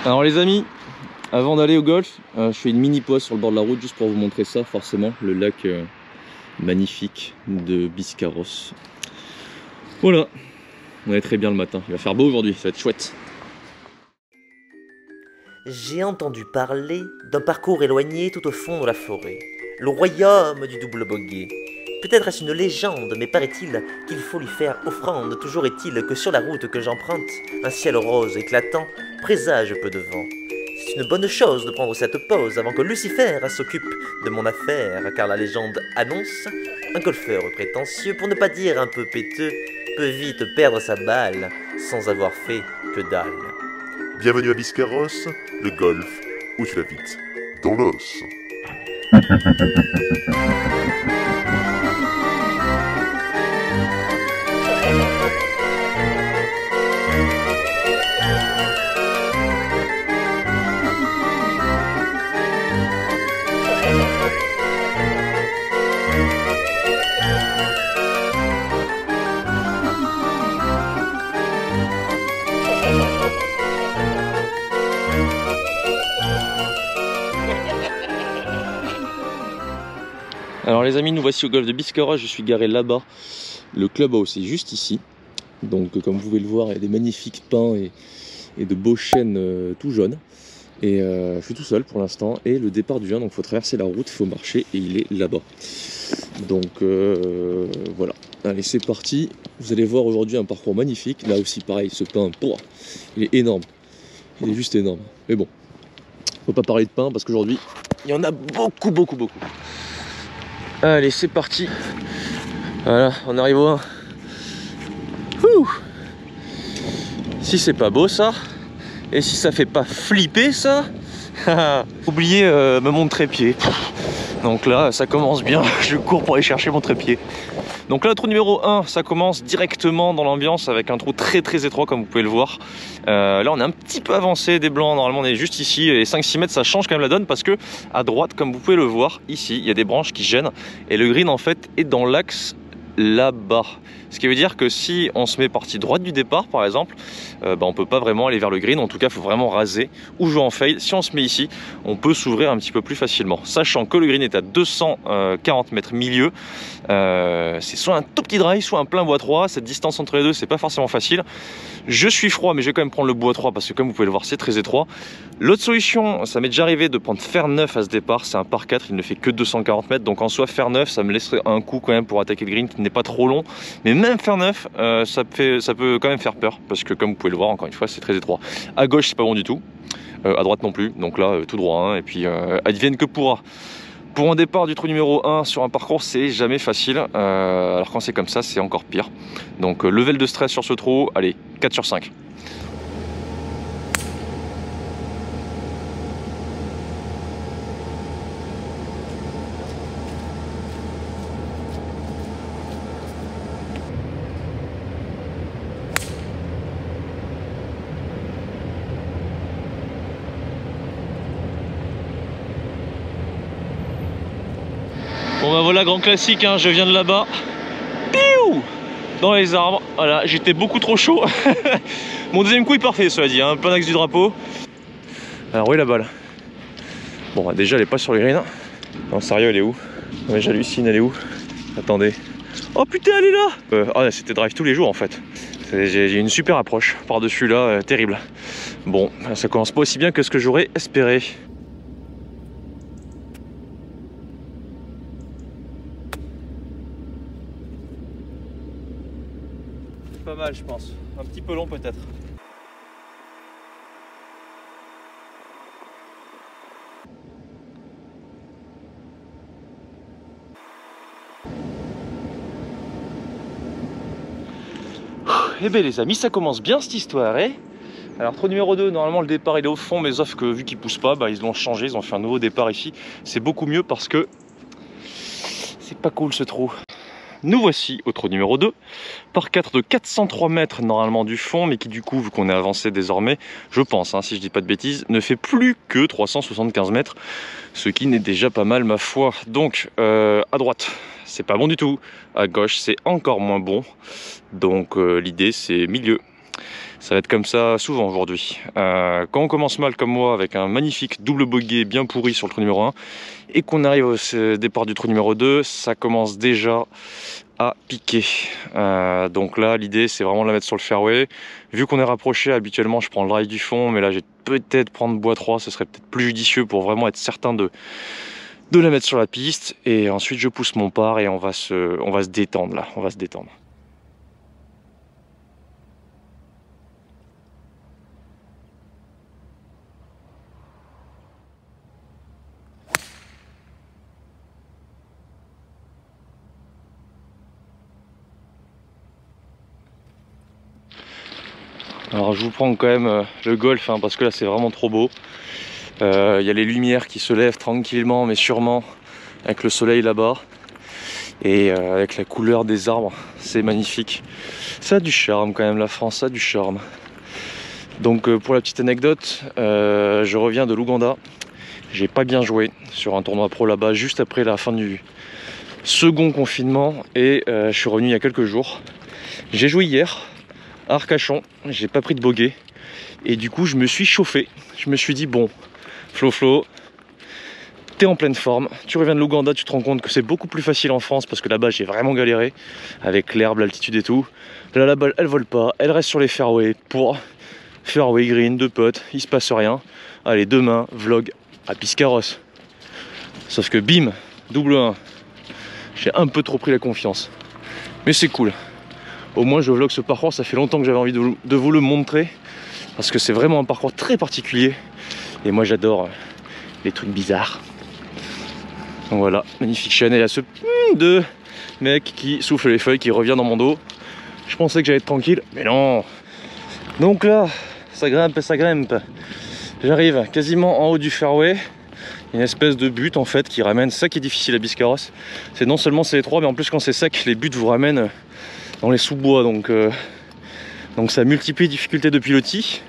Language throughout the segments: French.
Alors les amis, avant d'aller au golf, je fais une mini pause sur le bord de la route juste pour vous montrer ça, forcément, le lac magnifique de Biscarrosse. Voilà, on est très bien le matin, il va faire beau aujourd'hui, ça va être chouette. J'ai entendu parler d'un parcours éloigné tout au fond de la forêt, le royaume du double bogey. Peut-être est-ce une légende, mais paraît-il qu'il faut lui faire offrande. Toujours est-il que sur la route que j'emprunte, un ciel rose éclatant présage peu de vent. C'est une bonne chose de prendre cette pause avant que Lucifer s'occupe de mon affaire, car la légende annonce un golfeur prétentieux, pour ne pas dire un peu péteux, peut vite perdre sa balle sans avoir fait que dalle. Bienvenue à Biscarrosse, le golf où tu vas vite dans l'os. Alors les amis, nous voici au golf de Biscarrosse, je suis garé là-bas. Le clubhouse est juste ici. Donc comme vous pouvez le voir, il y a des magnifiques pins et de beaux chênes tout jaunes. Et je suis tout seul pour l'instant. Et le départ du vient, donc il faut traverser la route, il faut marcher et il est là-bas. Donc voilà, allez c'est parti. Vous allez voir aujourd'hui un parcours magnifique. Là aussi pareil, ce pin, il est énorme. Il est juste énorme. Mais bon, faut pas parler de pin parce qu'aujourd'hui, il y en a beaucoup. Allez, c'est parti. Voilà, on arrive au 1. Ouh. Si c'est pas beau ça, et si ça fait pas flipper ça, oubliez mon trépied. Donc là, ça commence bien. Je cours pour aller chercher mon trépied. Donc là, le trou numéro 1, ça commence directement dans l'ambiance avec un trou très étroit comme vous pouvez le voir. Là, on est un petit peu avancé des blancs. Normalement, on est juste ici. Et 5-6 mètres, ça change quand même la donne parce que à droite, comme vous pouvez le voir, ici, il y a des branches qui gênent. Et le green, en fait, est dans l'axe là-bas. Ce qui veut dire que si on se met partie droite du départ par exemple, on peut pas vraiment aller vers le green, en tout cas il faut vraiment raser ou jouer en fade. Si on se met ici, on peut s'ouvrir un petit peu plus facilement, sachant que le green est à 240 mètres milieu. C'est soit un tout petit drive, soit un plein bois 3, cette distance entre les deux c'est pas forcément facile. Je suis froid mais je vais quand même prendre le bois 3 parce que comme vous pouvez le voir c'est très étroit. L'autre solution, ça m'est déjà arrivé de prendre fer 9 à ce départ, c'est un par 4, il ne fait que 240 mètres, donc en soi fer 9 ça me laisserait un coup quand même pour attaquer le green qui n'est pas trop long, mais même fer 9 ça peut quand même faire peur parce que comme vous pouvez le voir encore une fois c'est très étroit. À gauche c'est pas bon du tout, à droite non plus, donc là tout droit hein, et puis advienne que pourra. Pour un départ du trou numéro 1 sur un parcours, c'est jamais facile. Alors quand c'est comme ça, c'est encore pire. Donc level de stress sur ce trou, allez, 4 sur 5. Bon bah voilà, grand classique, hein, je viens de là-bas. Piou dans les arbres, voilà, j'étais beaucoup trop chaud. Mon deuxième coup est parfait, cela dit, hein, plein axe du drapeau. Alors où est la balle? Bon bah déjà elle est pas sur les greens. Non sérieux, elle est où? Ouais, j'hallucine, elle est où? Attendez. Oh putain, elle est là. Ah c'était drive tous les jours en fait. J'ai une super approche par-dessus là, terrible. Bon, ça commence pas aussi bien que ce que j'aurais espéré. Pas mal je pense, un petit peu long peut-être. Eh bien les amis, ça commence bien cette histoire, hein. Alors trou numéro 2, normalement le départ il est au fond, mais sauf que vu qu'il pousse pas, ils l'ont changé, ils ont fait un nouveau départ ici. C'est beaucoup mieux parce que c'est pas cool ce trou. Nous voici au trou numéro 2, par 4 de 403 mètres normalement du fond, mais qui du coup, vu qu'on est avancé désormais, je pense, hein, si je dis pas de bêtises, ne fait plus que 375 mètres, ce qui n'est déjà pas mal ma foi. Donc à droite, c'est pas bon du tout, à gauche c'est encore moins bon, donc l'idée c'est milieu. Ça va être comme ça souvent aujourd'hui. Quand on commence mal comme moi avec un magnifique double bogey bien pourri sur le trou numéro 1 et qu'on arrive au départ du trou numéro 2, ça commence déjà à piquer. Donc là l'idée c'est vraiment de la mettre sur le fairway. Vu qu'on est rapproché, habituellement je prends le drive du fond, mais là j'ai peut-être prendre bois 3, ce serait peut-être plus judicieux pour vraiment être certain de la mettre sur la piste. Et ensuite je pousse mon par et on va se détendre là, on va se détendre. Alors je vous prends quand même le golf hein, parce que là c'est vraiment trop beau. Il y a les lumières qui se lèvent tranquillement mais sûrement avec le soleil là-bas. Et avec la couleur des arbres, c'est magnifique. Ça a du charme quand même, la France, ça a du charme. Donc pour la petite anecdote, je reviens de l'Ouganda. J'ai pas bien joué sur un tournoi pro là-bas juste après la fin du second confinement. Et je suis revenu il y a quelques jours. J'ai joué hier à Arcachon, j'ai pas pris de bogey et du coup je me suis chauffé. Je me suis dit bon, Flo, t'es en pleine forme, tu reviens de l'Ouganda, tu te rends compte que c'est beaucoup plus facile en France parce que là-bas j'ai vraiment galéré avec l'herbe, l'altitude et tout. Là la balle elle vole pas, elle reste sur les fairways pour fairway green, deux potes, il se passe rien. Allez demain, vlog à Biscarrosse. Sauf que bim, double 1, j'ai un peu trop pris la confiance. Mais c'est cool. Au moins je vlog ce parcours, ça fait longtemps que j'avais envie de vous le montrer. Parce que c'est vraiment un parcours très particulier. Et moi j'adore les trucs bizarres. Donc voilà, magnifique chaîne. Et il y a ce de mec qui souffle les feuilles, qui revient dans mon dos. Je pensais que j'allais être tranquille, mais non. Donc là, ça grimpe, ça grimpe. J'arrive quasiment en haut du fairway. Une espèce de butte en fait qui ramène, ça qui est difficile à Biscarrosse. C'est non seulement c'est étroit, mais en plus quand c'est sec, les buttes vous ramènent dans les sous-bois, donc ça multiplie les difficultés de pilotis.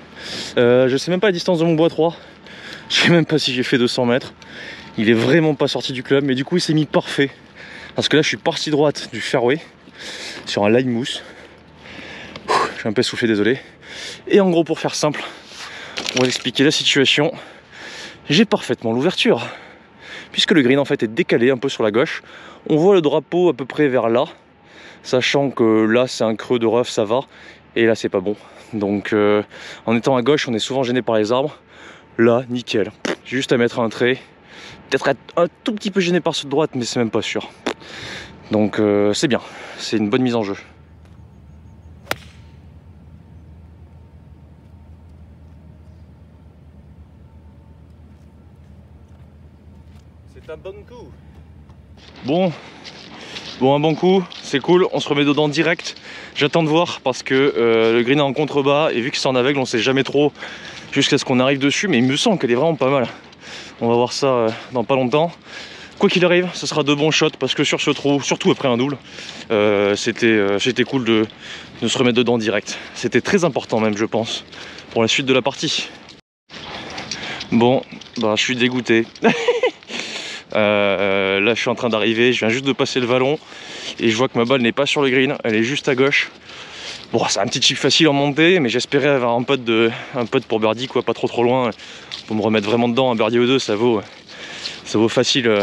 Je sais même pas la distance de mon bois 3, je sais même pas si j'ai fait 200 mètres. Il est vraiment pas sorti du club, mais du coup il s'est mis parfait parce que là je suis partie droite du fairway sur un line mousse. Je suis un peu essoufflé, désolé. Et en gros, pour faire simple, on va expliquer la situation. J'ai parfaitement l'ouverture puisque le green en fait est décalé un peu sur la gauche. On voit le drapeau à peu près vers là, sachant que là c'est un creux de rough, ça va, et là c'est pas bon. Donc en étant à gauche on est souvent gêné par les arbres. Là nickel, j'ai juste à mettre un trait, peut-être être un tout petit peu gêné par ceux de droite, mais c'est même pas sûr. Donc c'est bien, c'est une bonne mise en jeu. C'est un bon coup. Bon, un bon coup, c'est cool, on se remet dedans direct. J'attends de voir parce que le green est en contrebas et vu que c'est en aveugle, on sait jamais trop jusqu'à ce qu'on arrive dessus, mais il me semble qu'elle est vraiment pas mal. On va voir ça dans pas longtemps. Quoi qu'il arrive, ce sera de bons shots parce que sur ce trou, surtout après un double, c'était cool de se remettre dedans direct. C'était très important même, je pense, pour la suite de la partie. Bon, bah je suis dégoûté. Là je suis en train d'arriver, je viens juste de passer le vallon et je vois que ma balle n'est pas sur le green, elle est juste à gauche. Bon, c'est un petit chip facile en montée, mais j'espérais avoir un putt pour birdie, quoi, pas trop loin, pour me remettre vraiment dedans. Un birdie ou deux, ça vaut facile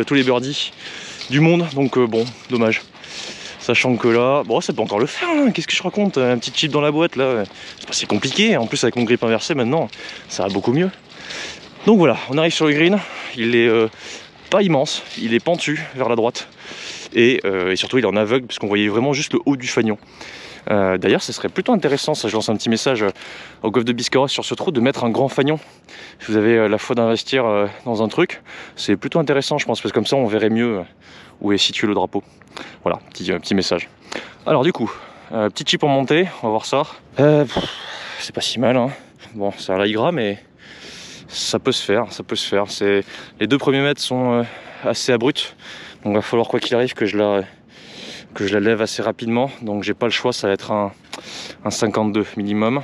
tous les birdies du monde, donc bon, dommage. Sachant que là, bon, ça peut encore le faire, hein. Qu'est-ce que je raconte, un petit chip dans la boîte là, c'est pas si compliqué. En plus avec mon grip inversé maintenant, ça va beaucoup mieux. Donc voilà, on arrive sur le green, il est pas immense, il est pentu vers la droite et surtout il est en aveugle parce qu'on voyait vraiment juste le haut du fanion. D'ailleurs ce serait plutôt intéressant, ça je lance un petit message au golf de Biscarrosse sur ce trou, de mettre un grand fanion. Si vous avez la foi d'investir dans un truc, c'est plutôt intéressant je pense, parce que comme ça on verrait mieux où est situé le drapeau. Voilà, petit message. Alors du coup, petit chip en montée, on va voir ça. C'est pas si mal, hein. Bon, c'est un lie gras mais ça peut se faire, ça peut se faire. Les 2 premiers mètres sont assez abrupts, donc il va falloir quoi qu'il arrive que je la lève assez rapidement, donc j'ai pas le choix, ça va être un 52 minimum.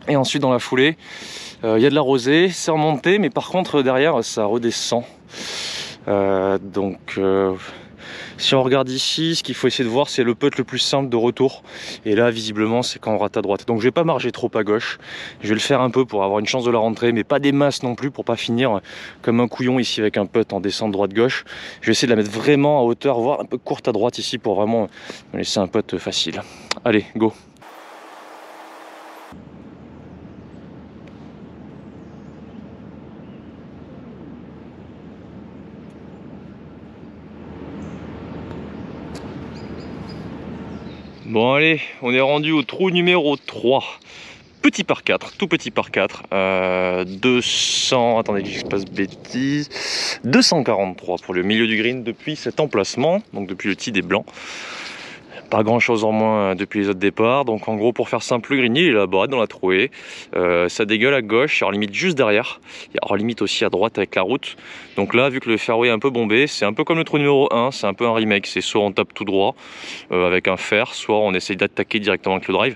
Et ensuite dans la foulée, il y a de la rosée, c'est remonté, mais par contre derrière ça redescend. Donc Si on regarde ici, ce qu'il faut essayer de voir, c'est le putt le plus simple de retour. Et là, visiblement, c'est quand on rate à droite. Donc je vais pas marger trop à gauche. Je vais le faire un peu pour avoir une chance de la rentrer, mais pas des masses non plus, pour pas finir comme un couillon ici avec un putt en descente droite-gauche. Je vais essayer de la mettre vraiment à hauteur, voire un peu courte à droite ici, pour vraiment me laisser un putt facile. Allez, go! Bon allez, on est rendu au trou numéro 3. Petit par 4, tout petit par 4. 200, attendez que je passe bêtise. 243 pour le milieu du green depuis cet emplacement, donc depuis le tee des blancs. Pas grand chose en moins depuis les autres départs. Donc en gros, pour faire simple, le green il est là-bas dans la trouée. Ça dégueule à gauche, il y a limite juste derrière. Il y a limite aussi à droite avec la route. Donc là, vu que le fairway est un peu bombé, c'est un peu comme le trou numéro 1, c'est un peu un remake. C'est soit on tape tout droit avec un fer, soit on essaye d'attaquer directement avec le drive.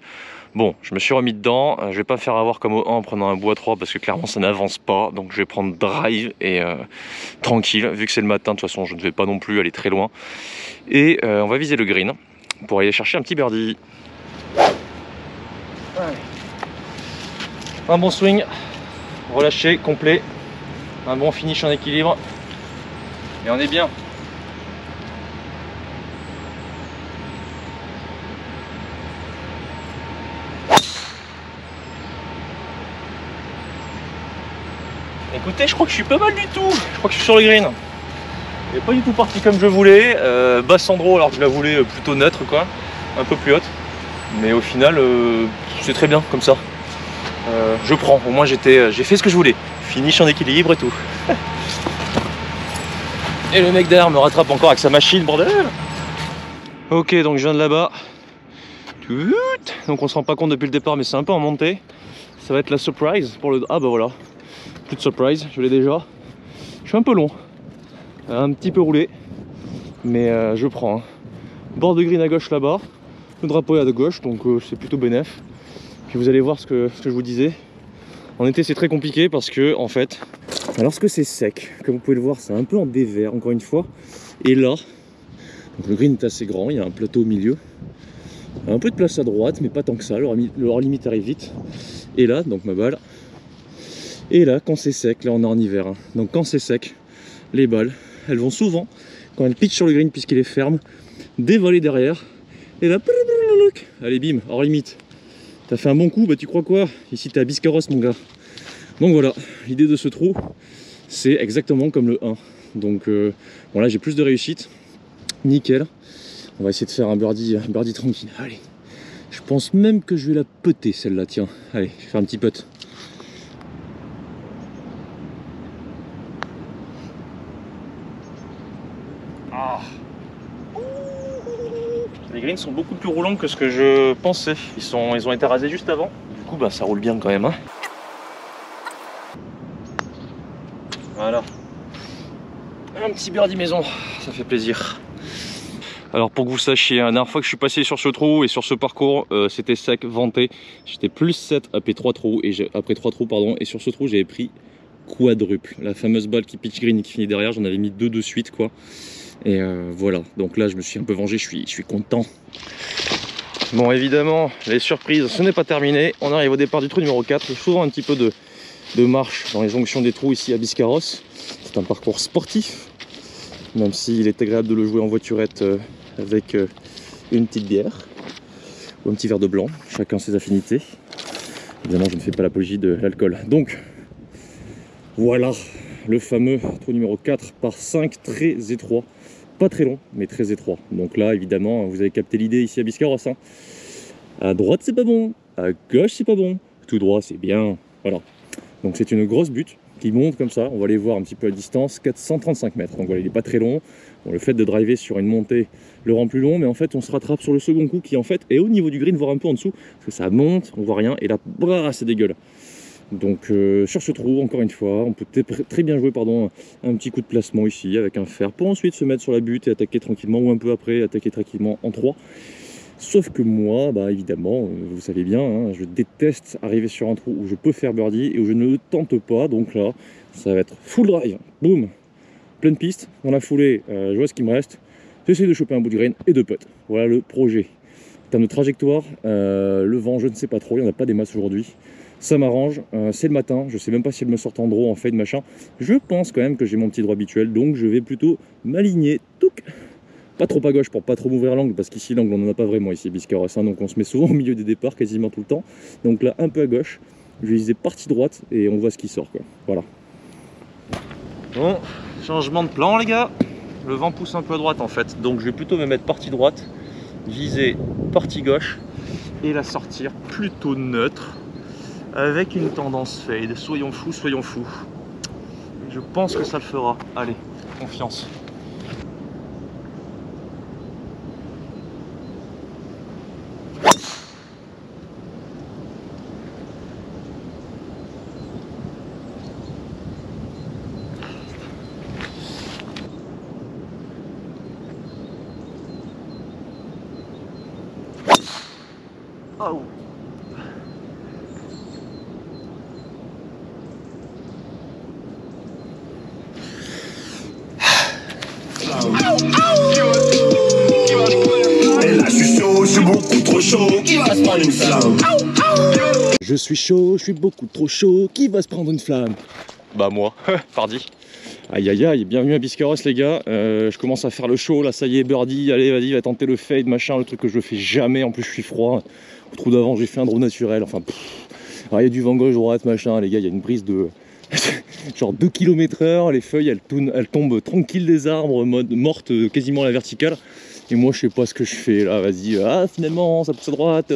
Bon, je me suis remis dedans, je vais pas me faire avoir comme au 1 en prenant un bout à 3 parce que clairement ça n'avance pas. Donc je vais prendre drive et tranquille, vu que c'est le matin, de toute façon je ne vais pas non plus aller très loin. Et on va viser le green pour aller chercher un petit birdie. Allez. Un bon swing, relâché, complet, un bon finish en équilibre, et on est bien. Écoutez, je crois que je suis pas mal du tout, je crois que je suis sur le green. Il n'est pas du tout parti comme je voulais, basse Sandro alors que je la voulais plutôt neutre quoi, un peu plus haute. Mais au final, c'est très bien comme ça. Je prends, au moins j'ai fait ce que je voulais. Finish en équilibre et tout. Et le mec derrière me rattrape encore avec sa machine, bordel. Ok, donc je viens de là-bas. Donc on se rend pas compte depuis le départ, mais c'est un peu en montée. Ça va être la surprise pour le... Ah bah voilà, plus de surprise, je l'ai déjà. Je suis un peu long. Un petit peu roulé, mais je prends. Hein. Bord de green à gauche là-bas, le drapeau est à gauche, donc c'est plutôt bénef. Puis vous allez voir ce que je vous disais. En été c'est très compliqué parce que en fait, lorsque c'est sec, comme vous pouvez le voir, c'est un peu en dévers encore une fois. Et là, donc le green est assez grand, il y a un plateau au milieu, un peu de place à droite, mais pas tant que ça. Le hors limite arrive vite. Et là, donc ma balle. Et là, quand c'est sec, là on est en hiver. Hein. Donc quand c'est sec, les balles, elles vont souvent, quand elles pitchent sur le green puisqu'il est ferme, dévoler derrière. Et là, allez bim, hors limite. T'as fait un bon coup, bah tu crois quoi? Ici t'es à Biscarrosse mon gars. Donc voilà, l'idée de ce trou, c'est exactement comme le 1. Donc bon là j'ai plus de réussite. Nickel. On va essayer de faire un birdie tranquille. Allez. Je pense même que je vais la putter celle-là, tiens. Allez, je vais faire un petit putt. Ah. Les greens sont beaucoup plus roulants que ce que je pensais. Ils ont été rasés juste avant. Du coup, bah, ça roule bien quand même. Hein. Voilà. Un petit birdie maison, ça fait plaisir. Alors pour que vous sachiez, la dernière fois que je suis passé sur ce trou et sur ce parcours, c'était sec, venté. J'étais plus 7 après 3 trous, et sur ce trou j'avais pris quadruple. La fameuse balle qui pitch green et qui finit derrière, j'en avais mis 2 de suite quoi. Et voilà, donc là je me suis un peu vengé, je suis content. Bon évidemment, les surprises, ce n'est pas terminé. On arrive au départ du trou numéro 4. Il y a souvent un petit peu de marche dans les jonctions des trous ici à Biscarrosse. C'est un parcours sportif, même s'il est agréable de le jouer en voiturette avec une petite bière ou un petit verre de blanc, chacun ses affinités. Évidemment je ne fais pas l'apologie de l'alcool. Donc voilà le fameux trou numéro 4 par 5 très étroit, pas très long mais très étroit. Donc là évidemment vous avez capté l'idée ici à Biscarrosse, hein. À droite c'est pas bon, à gauche c'est pas bon, tout droit c'est bien. Voilà, donc c'est une grosse butte qui monte comme ça, on va aller voir un petit peu à distance, 435 mètres, donc voilà, il n'est pas très long. Bon, le fait de driver sur une montée le rend plus long, mais en fait on se rattrape sur le second coup qui en fait est au niveau du green, voire un peu en dessous, parce que ça monte, on voit rien, et là, brrr, c'est dégueulasse. Donc sur ce trou, encore une fois, on peut très bien jouer un petit coup de placement ici avec un fer, pour ensuite se mettre sur la butte et attaquer tranquillement, ou un peu après, attaquer tranquillement en 3. Sauf que moi, bah évidemment, vous savez bien, hein, je déteste arriver sur un trou où je peux faire birdie et où je ne le tente pas. Donc là, ça va être full drive, boum, pleine piste. Dans la foulée, je vois ce qu'il me reste. J'essaie de choper un bout de grain et de putt. Voilà le projet. En termes de trajectoire, le vent, je ne sais pas trop, il n'y en a pas des masses aujourd'hui. Ça m'arrange, c'est le matin, je sais même pas si elle me sort en draw, en fade, machin. Je pense quand même que j'ai mon petit droit habituel, donc je vais plutôt m'aligner. Pas trop à gauche pour pas trop m'ouvrir l'angle, parce qu'ici l'angle on n'en a pas vraiment ici, Biscarrosse, hein, donc on se met souvent au milieu des départs, quasiment tout le temps. Donc là, un peu à gauche, je vais viser partie droite et on voit ce qui sort, quoi. Voilà. Bon, changement de plan les gars. Le vent pousse un peu à droite en fait, donc je vais plutôt me mettre partie droite, viser partie gauche et la sortir plutôt neutre avec une tendance fade. Soyons fous, soyons fous. Je pense que ça le fera. Allez, confiance. Oh. Et là je suis chaud, je suis beaucoup trop chaud, qui va se prendre une flamme? Je suis chaud, je suis beaucoup trop chaud, qui va se prendre une flamme? Bah moi, pardi. Aïe aïe aïe, bienvenue à Biscarrosse les gars, je commence à faire le show, là ça y est birdie, allez vas-y va tenter le fade machin, le truc que je fais jamais, en plus je suis froid, au trou d'avant j'ai fait un draw naturel, enfin il y a du vent gauche droite machin, les gars il y a une brise de genre 2 km/h, les feuilles elles tombent tranquilles des arbres, mode morte quasiment à la verticale, et moi je sais pas ce que je fais là, vas-y, finalement ça pousse à droite,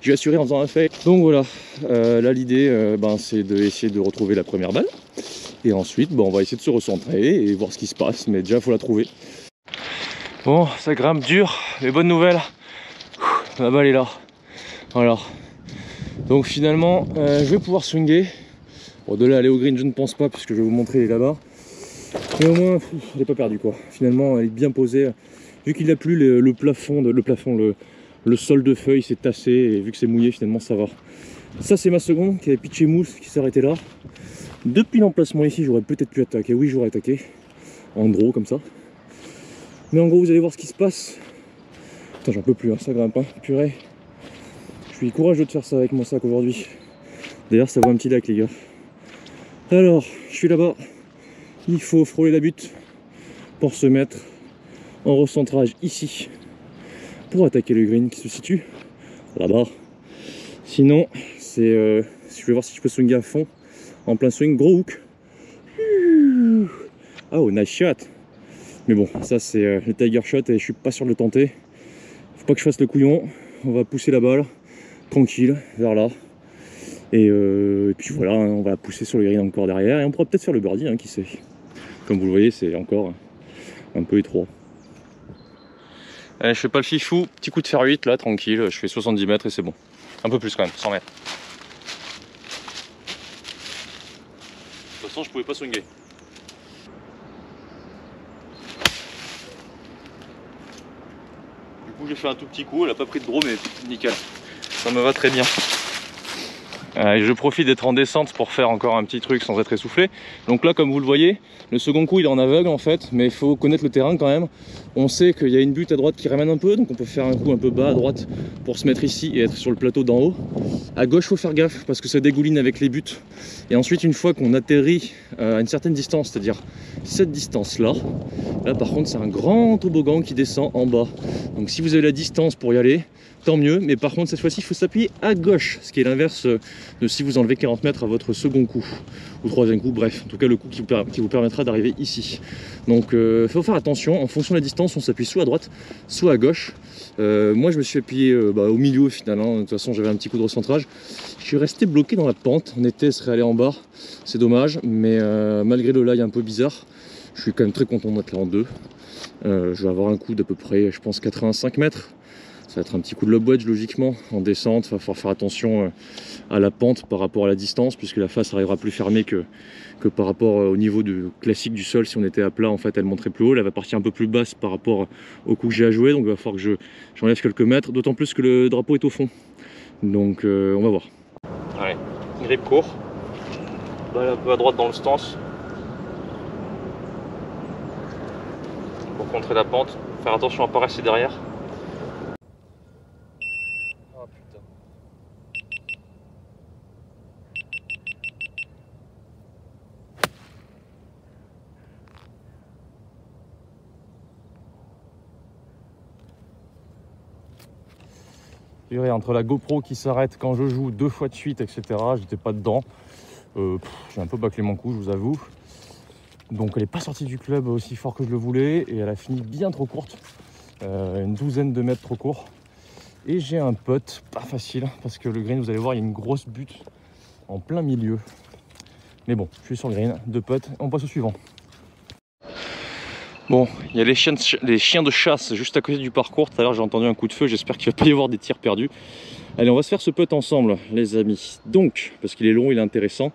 j'ai assuré en faisant un fade, donc voilà, là l'idée c'est d'essayer de retrouver la première balle. Et ensuite, on va essayer de se recentrer et voir ce qui se passe, mais déjà, il faut la trouver. Bon, ça grimpe dur, mais bonne nouvelle, la balle est là. Voilà. Donc finalement, je vais pouvoir swinguer. Bon, de là aller au green, je ne pense pas, puisque je vais vous montrer, elle est là-bas. Mais au moins, elle n'est pas perdue, quoi. Finalement, elle est bien posée. Vu qu'il n'a plus le sol de feuilles s'est tassé, et vu que c'est mouillé, finalement, ça va. Ça, c'est ma seconde, qui avait pitché mousse, qui s'est arrêtée là. Depuis l'emplacement ici, j'aurais peut-être pu attaquer. Oui, j'aurais attaqué. En draw, comme ça. Mais en gros, vous allez voir ce qui se passe. Putain, j'en peux plus, hein, ça grimpe, hein. Purée. Je suis courageux de faire ça avec mon sac aujourd'hui. D'ailleurs, ça vaut un petit lac, les gars. Alors, je suis là-bas. Il faut frôler la butte pour se mettre en recentrage ici. Pour attaquer le green qui se situe là-bas. Sinon, c'est... je vais voir si je peux swinguer à fond. En plein swing, gros hook. Oh, nice shot. Mais bon, ça c'est le tiger shot et je suis pas sûr de le tenter. Faut pas que je fasse le couillon. On va pousser la balle tranquille vers là. Et puis voilà, hein, on va pousser sur le green encore derrière et on pourra peut-être faire le birdie, hein, qui sait. Comme vous le voyez, c'est encore un peu étroit. Allez, je fais pas le fifou, petit coup de fer 8 là, tranquille. Je fais 70 mètres et c'est bon. Un peu plus quand même, 100 mètres. De toute façon, je pouvais pas swinguer. Du coup, j'ai fait un tout petit coup, elle a pas pris de draw, mais nickel. Ça me va très bien. Je profite d'être en descente pour faire encore un petit truc sans être essoufflé. Donc là, comme vous le voyez, le second coup il est en aveugle en fait, mais il faut connaître le terrain quand même. On sait qu'il y a une butte à droite qui ramène un peu, donc on peut faire un coup un peu bas à droite pour se mettre ici et être sur le plateau d'en haut. À gauche, il faut faire gaffe parce que ça dégouline avec les buttes. Et ensuite, une fois qu'on atterrit à une certaine distance, c'est-à-dire cette distance-là, là par contre c'est un grand toboggan qui descend en bas. Donc si vous avez la distance pour y aller, tant mieux, mais par contre cette fois-ci il faut s'appuyer à gauche, ce qui est l'inverse de si vous enlevez 40 mètres à votre second coup ou troisième coup, bref, en tout cas le coup qui vous permettra d'arriver ici. Donc il faut faire attention, en fonction de la distance on s'appuie soit à droite soit à gauche. Moi je me suis appuyé au milieu finalement, de toute façon j'avais un petit coup de recentrage. Je suis resté bloqué dans la pente, en été elle serait allé en bas, c'est dommage, mais malgré le lie un peu bizarre, je suis quand même très content d'être là en deux. Je vais avoir un coup d'à peu près, je pense 85 mètres. Ça va être un petit coup de lob wedge logiquement en descente. Il va falloir faire attention à la pente par rapport à la distance, puisque la face arrivera plus fermée que par rapport au niveau classique du sol. Si on était à plat, en fait, elle monterait plus haut. Elle va partir un peu plus basse par rapport au coup que j'ai à jouer. Donc il va falloir que j'enlève quelques mètres, d'autant plus que le drapeau est au fond. Donc on va voir. Allez, grip court. Balle un peu à droite dans le stance. pour contrer la pente. Faire attention à ne pas rester derrière. Oh putain. Entre la GoPro qui s'arrête quand je joue 2 fois de suite, etc. J'étais pas dedans. J'ai un peu bâclé mon coup, je vous avoue. Donc elle n'est pas sortie du club aussi fort que je le voulais et elle a fini bien trop courte. Une douzaine de mètres trop court. Et j'ai un putt pas facile parce que le green, vous allez voir, il y a une grosse butte en plein milieu. Mais bon, je suis sur le green, 2 putts, on passe au suivant. Bon, il y a les chiens de chasse juste à côté du parcours. Tout à l'heure j'ai entendu un coup de feu, j'espère qu'il ne va pas y avoir des tirs perdus. Allez, on va se faire ce putt ensemble les amis. Donc, parce qu'il est long, il est intéressant.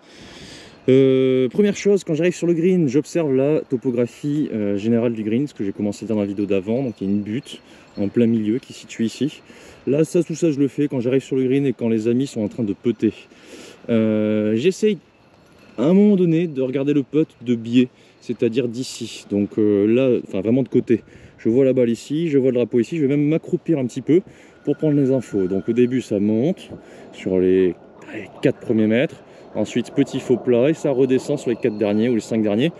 Première chose, quand j'arrive sur le green, j'observe la topographie générale du green, ce que j'ai commencé dans la vidéo d'avant. Donc il y a une butte en plein milieu qui est située ici. Là, tout ça je le fais quand j'arrive sur le green et quand les amis sont en train de putter. J'essaye à un moment donné de regarder le putt de biais, c'est-à-dire d'ici. Donc là, enfin vraiment de côté. Je vois la balle ici, je vois le drapeau ici, je vais même m'accroupir un petit peu pour prendre les infos. Donc au début ça monte sur les 4 premiers mètres. Ensuite, petit faux plat et ça redescend sur les 4 derniers ou les 5 derniers.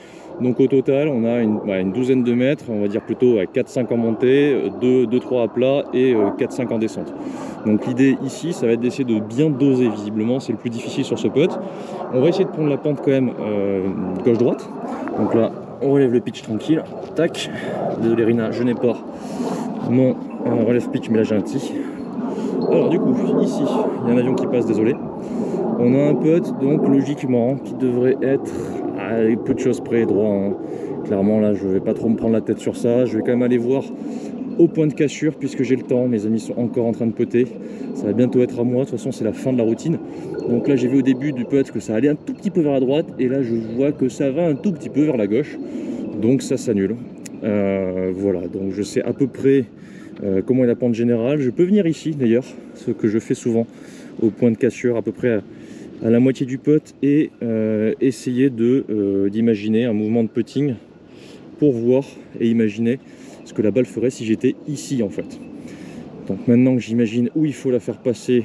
Donc au total, on a une douzaine de mètres, on va dire plutôt 4-5 en montée, 2-3 à plat et 4-5 en descente. Donc l'idée ici, ça va être d'essayer de bien doser visiblement, c'est le plus difficile sur ce putt. On va essayer de prendre la pente quand même gauche-droite. Donc là, on relève le pitch tranquille. Tac. Désolé Rina, je n'ai pas mon relève pitch, mais là j'ai un tee. Alors du coup, ici, il y a un avion qui passe, désolé. On a un putt, donc logiquement, qui devrait être à peu de choses près droit. Hein. Clairement, là, je ne vais pas trop me prendre la tête sur ça. Je vais quand même aller voir au point de cassure, puisque j'ai le temps. Mes amis sont encore en train de putter. Ça va bientôt être à moi. De toute façon, c'est la fin de la routine. Donc là, j'ai vu au début du putt que ça allait un tout petit peu vers la droite. Et là, je vois que ça va un tout petit peu vers la gauche. Donc ça s'annule. Voilà, donc je sais à peu près comment est la pente générale. Je peux venir ici, d'ailleurs, ce que je fais souvent au point de cassure, à peu près à la moitié du putt et essayer d'imaginer un mouvement de putting pour voir et imaginer ce que la balle ferait si j'étais ici en fait. Donc maintenant que j'imagine où il faut la faire passer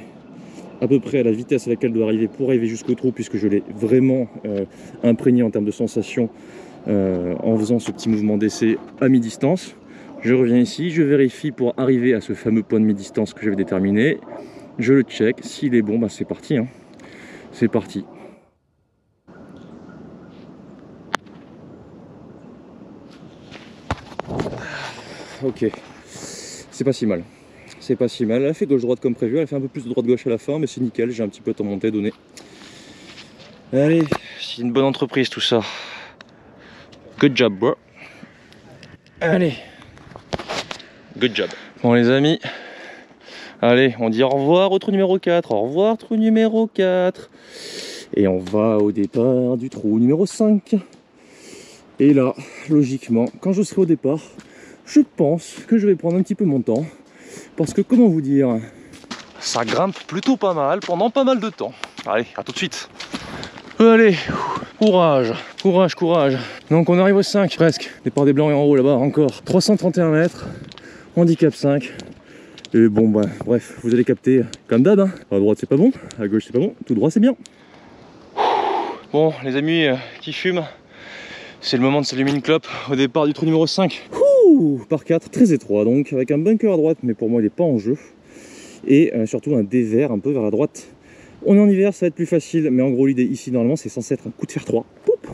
à peu près à la vitesse à laquelle elle doit arriver pour arriver jusqu'au trou, puisque je l'ai vraiment imprégné en termes de sensation en faisant ce petit mouvement d'essai à mi-distance. Je reviens ici, je vérifie pour arriver à ce fameux point de mi-distance que j'avais déterminé. Je le check, s'il est bon, bah c'est parti. Hein. C'est parti. Ok, c'est pas si mal. C'est pas si mal. Elle a fait gauche-droite comme prévu. Elle a fait un peu plus de droite-gauche à la fin, mais c'est nickel. J'ai un petit peu de temps monté donné. Allez, c'est une bonne entreprise tout ça. Good job, bro. Allez. Good job. Bon les amis. Allez, on dit au revoir au trou numéro 4. Au revoir trou numéro 4. Et on va au départ du trou numéro 5. Et là, logiquement, quand je serai au départ, je pense que je vais prendre un petit peu mon temps. Parce que, comment vous dire, ça grimpe plutôt pas mal pendant pas mal de temps. Allez, à tout de suite. Allez, courage, courage, courage. Donc on arrive au 5 presque. Départ des blancs et en haut là-bas encore. 331 mètres, handicap 5. Et bon bah bref, vous allez capter comme d'hab. Hein. À droite c'est pas bon, à gauche c'est pas bon, tout droit c'est bien. Bon les amis qui fument, c'est le moment de s'allumer une clope au départ du trou numéro 5. Par 4, très étroit donc, avec un bunker à droite, mais pour moi il n'est pas en jeu. Et surtout un dévers un peu vers la droite. On est en hiver, ça va être plus facile, mais en gros l'idée ici normalement c'est censé être un coup de fer 3. Poup.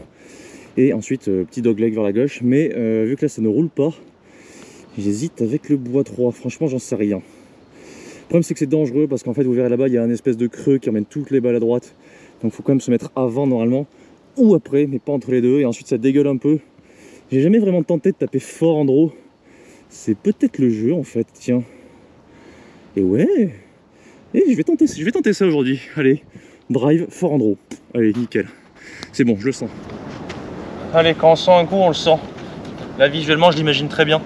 Et ensuite petit dogleg vers la gauche, mais vu que là ça ne roule pas, j'hésite avec le bois 3, franchement j'en sais rien. Le problème c'est que c'est dangereux parce qu'en fait vous verrez là-bas il y a un espèce de creux qui emmène toutes les balles à droite. Donc il faut quand même se mettre avant normalement, ou après, mais pas entre les deux, et ensuite ça dégueule un peu. J'ai jamais vraiment tenté de taper fort en draw. C'est peut-être le jeu en fait, tiens. Et ouais, et je vais tenter ça aujourd'hui. Allez, drive fort en draw. Allez, nickel. C'est bon, je le sens. Allez, quand on sent un coup, on le sent. Là, visuellement, je l'imagine très bien.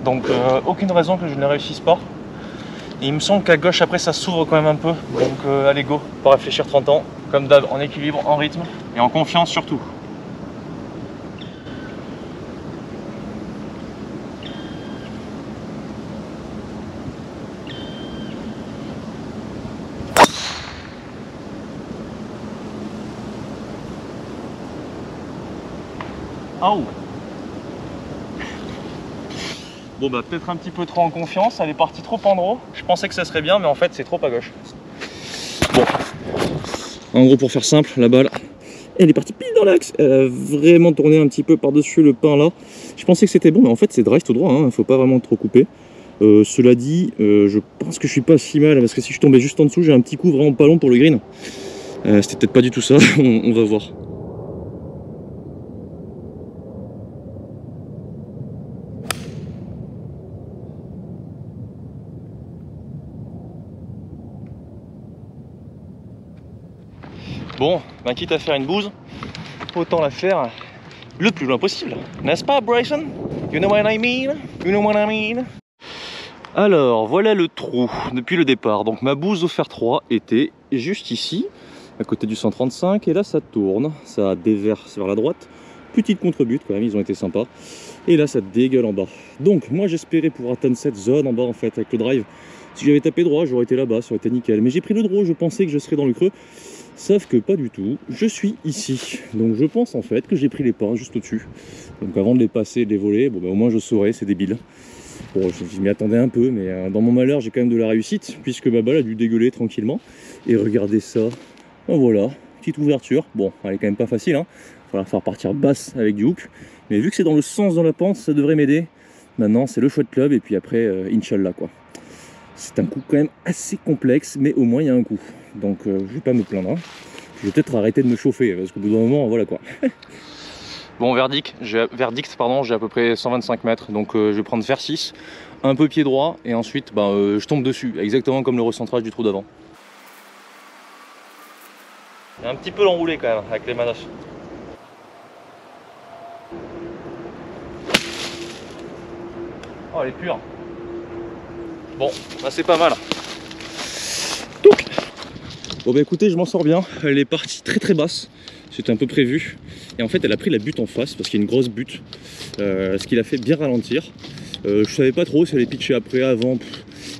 Donc, aucune raison que je ne réussisse pas. Et il me semble qu'à gauche, après, ça s'ouvre quand même un peu. Donc, allez, go. Pas réfléchir 30 ans. Comme d'hab, en équilibre, en rythme et en confiance surtout. Oh. Bon bah peut-être un petit peu trop en confiance, elle est partie trop en draw. Je pensais que ça serait bien mais en fait c'est trop à gauche. Bon. En gros pour faire simple, la balle, elle est partie pile dans l'axe. Elle a vraiment tourné un petit peu par-dessus le pin là. Je pensais que c'était bon mais en fait c'est drive tout droit, hein. Faut pas vraiment trop couper. Cela dit, je pense que je suis pas si mal parce que si je tombais juste en dessous, j'ai un petit coup vraiment pas long pour le green. C'était peut-être pas du tout ça, on va voir. Bon, ben quitte à faire une bouse, autant la faire le plus loin possible. N'est-ce pas, Bryson? You know what I mean? You know what I mean? Alors, voilà le trou depuis le départ. Donc ma bouse au fer 3 était juste ici, à côté du 135, et là ça tourne, ça déverse vers la droite. Petite contre-but quand même, ils ont été sympas. Et là ça dégueule en bas. Donc moi j'espérais pouvoir atteindre cette zone en bas en fait avec le drive. Si j'avais tapé droit, j'aurais été là-bas, ça aurait été nickel. Mais j'ai pris le draw, je pensais que je serais dans le creux. Sauf que pas du tout, je suis ici. Donc je pense en fait que j'ai pris les pins juste au-dessus. Donc avant de les passer et de les voler, bon, bah, au moins je saurais, c'est débile. Bon, je m'y attendais un peu, mais dans mon malheur, j'ai quand même de la réussite, puisque ma balle a dû dégueuler tranquillement. Et regardez ça, ben voilà, petite ouverture. Bon, elle est quand même pas facile, hein. Il va falloir faire partir basse avec du hook. Mais vu que c'est dans le sens dans la pente, ça devrait m'aider. Maintenant, c'est le choix de club, et puis après, Inch'Allah, quoi. C'est un coup quand même assez complexe, mais au moins il y a un coup. Donc je vais pas me plaindre, hein. Je vais peut-être arrêter de me chauffer, parce qu'au bout d'un moment, voilà quoi. Bon, verdict, j'ai à peu près 125 mètres, donc je vais prendre fer 6, un peu pied droit, et ensuite je tombe dessus, exactement comme le recentrage du trou d'avant. Il y a un petit peu l'enroulé quand même, avec les manaches. Oh, elle est pure. Bon, bah c'est pas mal. Donc. Bon bah écoutez, je m'en sors bien, elle est partie très très basse. C'était un peu prévu. Et en fait, elle a pris la butte en face parce qu'il y a une grosse butte. Ce qui l'a fait bien ralentir. Je savais pas trop si elle allait pitcher après, avant.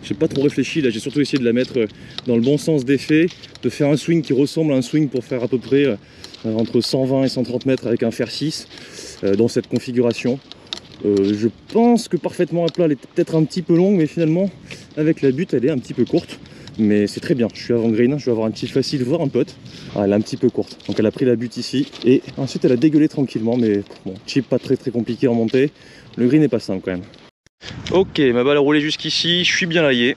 J'ai pas trop réfléchi. Là, j'ai surtout essayé de la mettre dans le bon sens d'effet. De faire un swing qui ressemble à un swing pour faire à peu près entre 120 et 130 mètres avec un fer 6 dans cette configuration. Je pense que parfaitement à plat, elle est peut-être un petit peu longue, mais finalement, avec la butte, elle est un petit peu courte. Mais c'est très bien, je suis avant green, je vais avoir un petit facile, voire un putt. Ah, elle est un petit peu courte, donc elle a pris la butte ici. Et ensuite elle a dégueulé tranquillement, mais bon, chip pas très compliqué en montée. Le green n'est pas simple quand même. Ok, ma balle a roulé jusqu'ici, je suis bien laillé.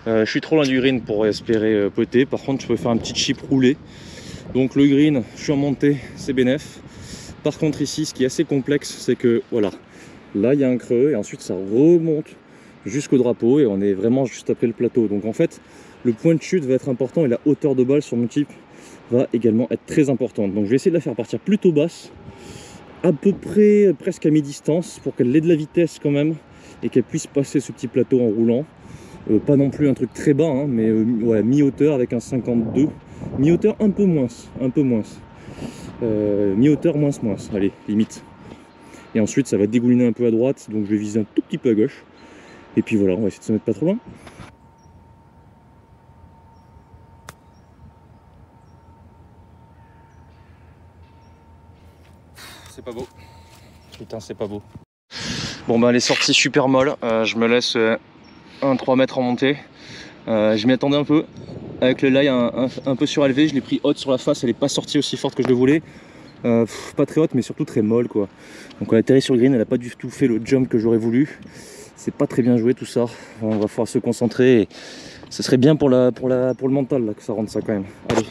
Je suis trop loin du green pour espérer putter. Par contre, je peux faire un petit chip roulé. Donc le green, je suis en montée, c'est bénef. Par contre ici, ce qui est assez complexe, c'est que voilà, là il y a un creux et ensuite ça remonte jusqu'au drapeau et on est vraiment juste après le plateau. Donc en fait, le point de chute va être important et la hauteur de balle sur mon chip va également être très importante. Donc je vais essayer de la faire partir plutôt basse, à peu près presque à mi-distance pour qu'elle ait de la vitesse quand même et qu'elle puisse passer ce petit plateau en roulant. Pas non plus un truc très bas, hein, mais ouais, mi-hauteur avec un 52. Mi-hauteur un peu moins, mi-hauteur moins, allez, limite. Et ensuite ça va dégouliner un peu à droite, donc je vais viser un tout petit peu à gauche. Et puis voilà, on va essayer de se mettre pas trop loin. C'est pas beau. Putain, c'est pas beau. Bon ben elle est sortie super molle. Je me laisse 1-3 mètres en montée. Je m'y attendais un peu. Avec le lie un peu surélevé, je l'ai pris haute sur la face. Elle n'est pas sortie aussi forte que je le voulais. Pas très haute, mais surtout très molle quoi. Donc on a atterri sur le green, elle n'a pas du tout fait le jump que j'aurais voulu. C'est pas très bien joué tout ça. On va falloir se concentrer. Et ce serait bien pour le mental là, que ça rende ça quand même. Allez.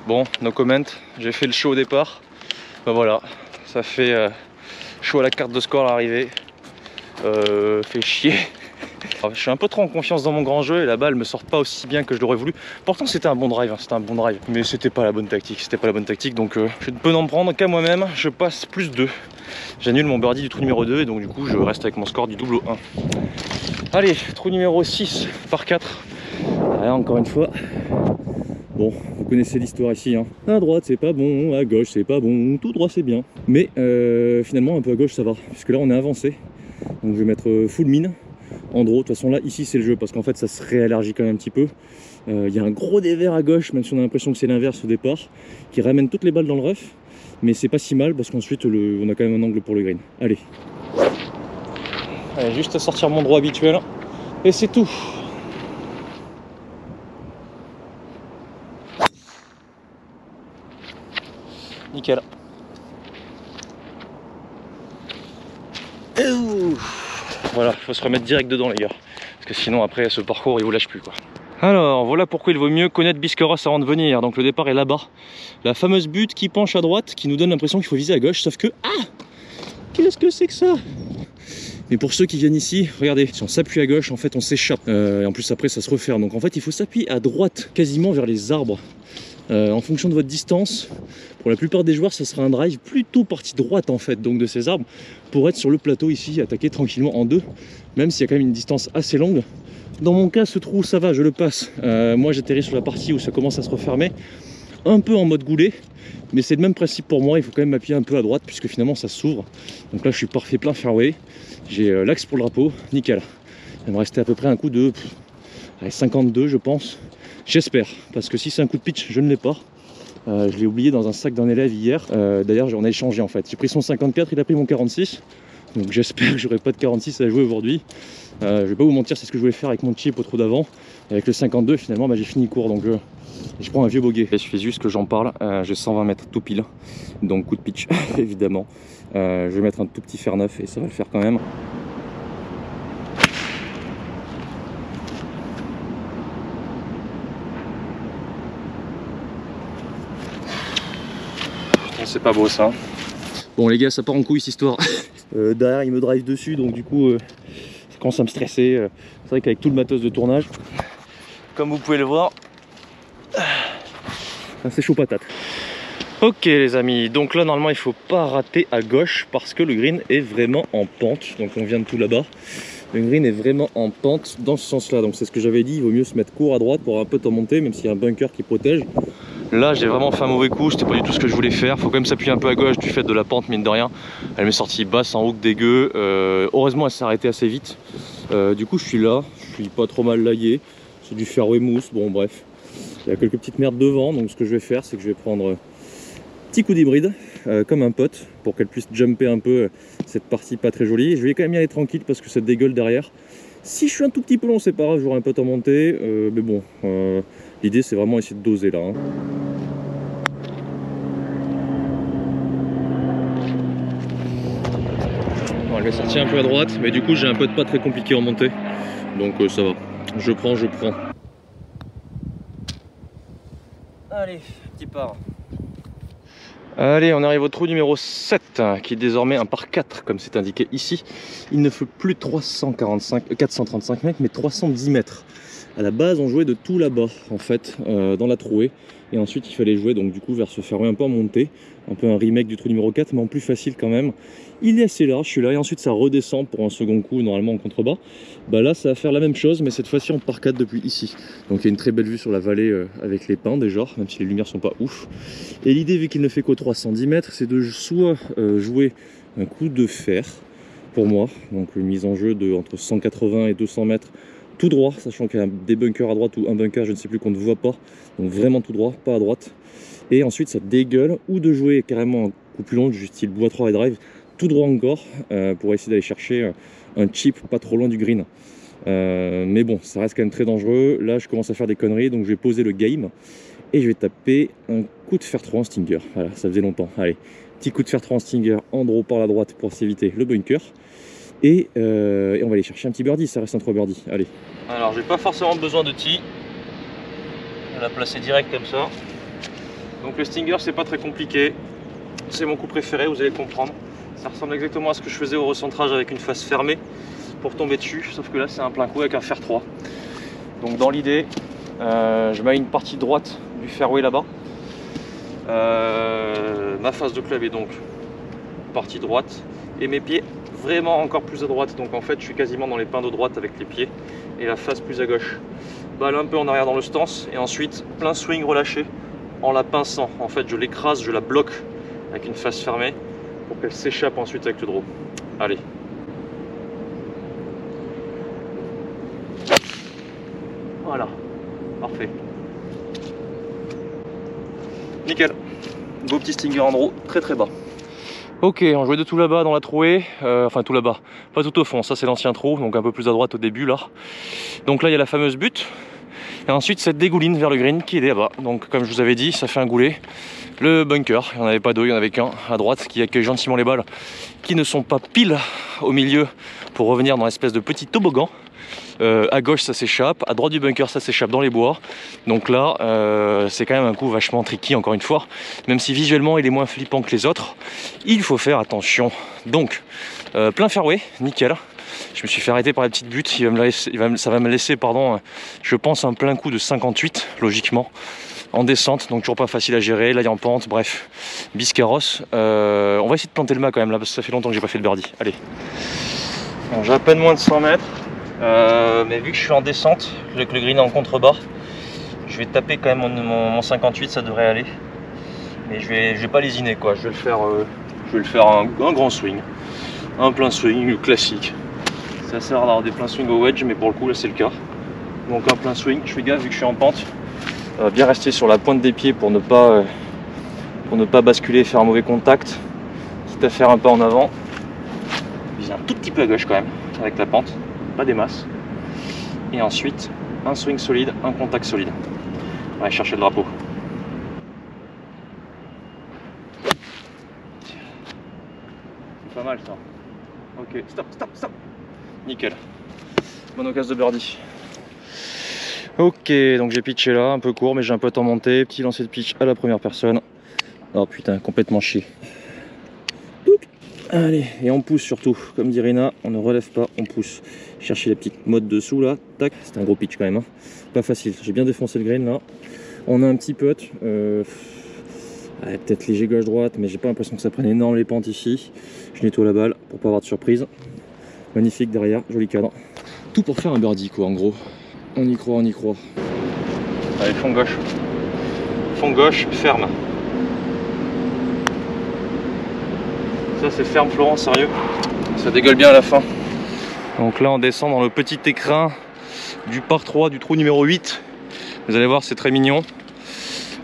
Bon, no comment, j'ai fait le show au départ. Ben voilà, ça fait chaud à la carte de score à l'arrivée. Fait chier. Alors, je suis un peu trop en confiance dans mon grand jeu et la balle me sort pas aussi bien que je l'aurais voulu. Pourtant c'était un bon drive, hein, c'était un bon drive. Mais c'était pas la bonne tactique, donc je ne peux n'en prendre qu'à moi-même. Je passe plus 2. J'annule mon birdie du trou numéro 2 et donc du coup je reste avec mon score du double 1. Allez, trou numéro 6 par 4. Allez, encore une fois. Bon, vous connaissez l'histoire ici, hein. À droite c'est pas bon, à gauche c'est pas bon, tout droit c'est bien. Mais finalement un peu à gauche ça va, puisque là on est avancé. Donc je vais mettre full mine. En draw, de toute façon là ici c'est le jeu, parce qu'en fait ça se réélargit quand même un petit peu. Il y a un gros dévers à gauche, même si on a l'impression que c'est l'inverse au départ, qui ramène toutes les balles dans le rough. Mais c'est pas si mal, parce qu'ensuite on a quand même un angle pour le green. Allez. Allez, juste à sortir mon draw habituel. Et c'est tout. Nickel. Voilà, il faut se remettre direct dedans les gars. Parce que sinon après ce parcours il vous lâche plus quoi. Alors voilà pourquoi il vaut mieux connaître Biscarrosse avant de venir. Donc le départ est là-bas. La fameuse butte qui penche à droite, qui nous donne l'impression qu'il faut viser à gauche. Sauf que... Ah! Qu'est-ce que c'est que ça? Mais pour ceux qui viennent ici, regardez, si on s'appuie à gauche, en fait on s'échappe. Et en plus après ça se referme. Donc en fait il faut s'appuyer à droite, quasiment vers les arbres. En fonction de votre distance, pour la plupart des joueurs ça sera un drive plutôt partie droite en fait, donc de ces arbres, pour être sur le plateau ici, attaquer tranquillement en deux, même s'il y a quand même une distance assez longue. Dans mon cas ce trou ça va, je le passe. Moi j'atterris sur la partie où ça commence à se refermer, un peu en mode goulet, mais c'est le même principe pour moi, il faut quand même m'appuyer un peu à droite puisque finalement ça s'ouvre. Donc là je suis parfait plein fairway, j'ai l'axe pour le drapeau, nickel. Il va me rester à peu près un coup de 52 je pense. J'espère, parce que si c'est un coup de pitch, je ne l'ai pas. Je l'ai oublié dans un sac d'un élève hier. D'ailleurs, on a échangé en fait. J'ai pris son 54, il a pris mon 46. Donc j'espère que j'aurai pas de 46 à jouer aujourd'hui. Je vais pas vous mentir, c'est ce que je voulais faire avec mon chip au trou d'avant. Avec le 52, finalement, bah, j'ai fini court. Donc je prends un vieux bogey. Il suffit juste que j'en parle. J'ai 120 mètres tout pile. Donc coup de pitch, évidemment. Je vais mettre un tout petit fer neuf et ça va le faire quand même. C'est pas beau ça. Bon les gars, ça part en couille cette histoire. Derrière il me drive dessus, donc du coup ça commence à me stresser. C'est vrai qu'avec tout le matos de tournage, comme vous pouvez le voir, c'est chaud patate. Ok les amis, donc là normalement il faut pas rater à gauche parce que le green est vraiment en pente. Donc on vient de tout là-bas. Le green est vraiment en pente dans ce sens là, donc c'est ce que j'avais dit, il vaut mieux se mettre court à droite pour un peu t'en monter, même s'il y a un bunker qui protège. Là j'ai vraiment fait un mauvais coup, c'était pas du tout ce que je voulais faire. Faut quand même s'appuyer un peu à gauche du fait de la pente, mine de rien. Elle m'est sortie basse en hook dégueu. Heureusement elle s'est arrêtée assez vite. Du coup je suis là, je suis pas trop mal lagué. C'est du fairway mousse, bon bref. Il y a quelques petites merdes devant, donc ce que je vais faire c'est que je vais prendre un petit coup d'hybride comme un pote pour qu'elle puisse jumper un peu cette partie pas très jolie. Je vais quand même y aller tranquille parce que ça dégueule derrière. Si je suis un tout petit peu long c'est pas grave, j'aurai un pote à monter, mais bon, l'idée c'est vraiment essayer de doser là. Hein. Bon, elle est sortie un peu à droite, mais du coup j'ai un pote pas très compliqué en montée, donc ça va. Je prends. Allez, petit part. Allez, on arrive au trou numéro 7, qui est désormais un par 4, comme c'est indiqué ici. Il ne fait plus 435 mètres, mais 310 mètres. À la base, on jouait de tout là-bas, en fait, dans la trouée. Et ensuite, il fallait jouer donc du coup vers ce fairway un peu en montée. Un peu un remake du trou numéro 4, mais en plus facile quand même. Il est assez large, je suis là, et ensuite ça redescend pour un second coup, normalement en contrebas. Bah là, ça va faire la même chose, mais cette fois-ci en par 4 depuis ici. Donc il y a une très belle vue sur la vallée avec les pins déjà, même si les lumières sont pas ouf. Et l'idée, vu qu'il ne fait qu'au 310 mètres, c'est de soit jouer un coup de fer, pour moi, donc une mise en jeu de entre 180 et 200 mètres, tout droit, sachant qu'il y a des bunkers à droite ou un bunker, je ne sais plus, qu'on ne voit pas. Donc vraiment tout droit, pas à droite. Et ensuite ça dégueule, ou de jouer carrément un coup plus long, du style bois 3 et drive, tout droit encore, pour essayer d'aller chercher un chip pas trop loin du green. Mais bon, ça reste quand même très dangereux. Là je commence à faire des conneries, donc je vais poser le game. Et je vais taper un coup de fer 3 en stinger. Voilà, ça faisait longtemps. Allez, petit coup de fer 3 en stinger, en draw par la droite pour s'éviter le bunker. Et on va aller chercher un petit birdie, ça reste un 3 birdie. Allez. Alors j'ai pas forcément besoin de tee. On va la placer direct comme ça. Donc le stinger c'est pas très compliqué. C'est mon coup préféré, vous allez comprendre. Ça ressemble exactement à ce que je faisais au recentrage avec une face fermée pour tomber dessus. Sauf que là c'est un plein coup avec un fer 3. Donc dans l'idée, je mets une partie droite du fairway là-bas. Ma face de club est donc partie droite. Et mes pieds vraiment encore plus à droite, donc en fait je suis quasiment dans les pins de droite avec les pieds et la face plus à gauche. balle un peu en arrière dans le stance et ensuite plein swing relâché en la pinçant. En fait je l'écrase, je la bloque avec une face fermée pour qu'elle s'échappe ensuite avec le draw. Allez. Voilà, parfait. Nickel. Beau petit stinger en draw, très très bas. Ok, on jouait de tout là-bas dans la trouée, enfin tout là-bas, pas tout au fond, ça c'est l'ancien trou, donc un peu plus à droite au début là. Donc là il y a la fameuse butte, et ensuite cette dégouline vers le green qui est là-bas. Donc comme je vous avais dit, ça fait un goulet. Le bunker, il n'y en avait pas deux, il n'y en avait qu'un à droite qui accueille gentiment les balles qui ne sont pas pile au milieu pour revenir dans l'espèce de petit toboggan. À gauche ça s'échappe, à droite du bunker ça s'échappe dans les bois. Donc là c'est quand même un coup vachement tricky encore une fois. Même si visuellement il est moins flippant que les autres, il faut faire attention. Donc plein fairway, nickel. Je me suis fait arrêter par la petite butte, ça va me laisser pardon, je pense un plein coup de 58 logiquement. En descente, donc toujours pas facile à gérer, là il est en pente, bref, Biscarrosse. On va essayer de planter le mât quand même là parce que ça fait longtemps que j'ai pas fait de birdie. Allez. Bon, j'ai à peine moins de 100 mètres. Mais vu que je suis en descente, avec le green en contrebas, je vais taper quand même mon 58, ça devrait aller. Mais je vais pas lésiner quoi, je vais le faire un grand swing, un plein swing classique. C'est assez rare d'avoir des pleins swings au wedge, mais pour le coup là c'est le cas. Donc un plein swing, je fais gaffe vu que je suis en pente, bien rester sur la pointe des pieds pour ne pas basculer et faire un mauvais contact, quitte à faire un pas en avant. Viser un tout petit peu à gauche quand même, avec la pente. Pas des masses, et ensuite un swing solide, un contact solide. On va aller chercher le drapeau. C'est pas mal ça. Ok, stop. Nickel. Bonne occasion de birdie. Ok, donc j'ai pitché là, un peu court, mais j'ai un peu en montée. Petit lancer de pitch à la première personne. Oh putain, complètement chier. Allez, et on pousse surtout, comme dit Rina, on ne relève pas, on pousse. Chercher la petite mode dessous là, tac, c'est un gros pitch quand même, hein. Pas facile, j'ai bien défoncé le green là. On a un petit putt, peut-être léger gauche-droite, mais j'ai pas l'impression que ça prenne énorme les pentes ici. Je nettoie la balle pour pas avoir de surprise. Magnifique derrière, joli cadre. Tout pour faire un birdie quoi en gros. On y croit, on y croit. Allez, fond gauche, ferme. Ça c'est ferme Florent, sérieux. Ça dégueule bien à la fin. Donc là on descend dans le petit écrin du par 3 du trou numéro 8. Vous allez voir c'est très mignon.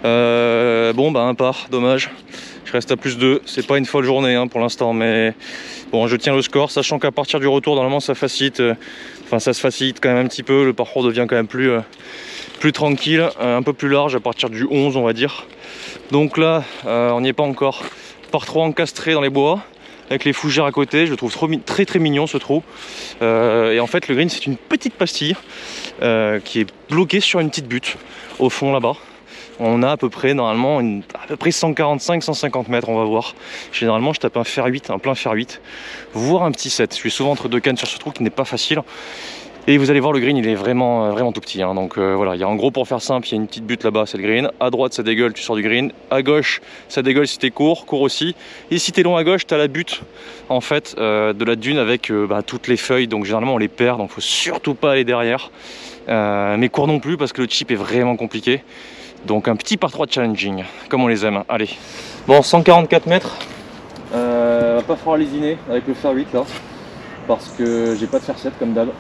Bon bah un par, dommage. Je reste à plus 2, c'est pas une folle journée hein, pour l'instant, mais bon je tiens le score, sachant qu'à partir du retour normalement ça facilite, ça se facilite quand même un petit peu, le parcours devient quand même plus tranquille, un peu plus large à partir du 11 on va dire. Donc là on n'y est pas encore. Par 3 encastré dans les bois avec les fougères à côté, je le trouve très mignon ce trou. Et en fait le green c'est une petite pastille qui est bloquée sur une petite butte au fond là-bas. On a à peu près normalement à peu près 145-150 mètres, on va voir. Généralement je tape un fer 8, un plein fer 8, voire un petit 7. Je suis souvent entre deux cannes sur ce trou qui n'est pas facile. Et vous allez voir le green il est vraiment tout petit hein. Donc voilà, il y a en gros pour faire simple, il y a une petite butte là-bas, c'est le green. À droite ça dégueule, tu sors du green. À gauche ça dégueule si t'es court aussi. Et si t'es long à gauche, t'as la butte en fait de la dune avec toutes les feuilles. Donc généralement on les perd, donc faut surtout pas aller derrière. Mais court non plus parce que le chip est vraiment compliqué. Donc un petit par 3 challenging, comme on les aime. Allez. Bon, 144 mètres. Va pas falloir lésiner avec le fer 8 là. Parce que j'ai pas de fer 7 comme d'hab.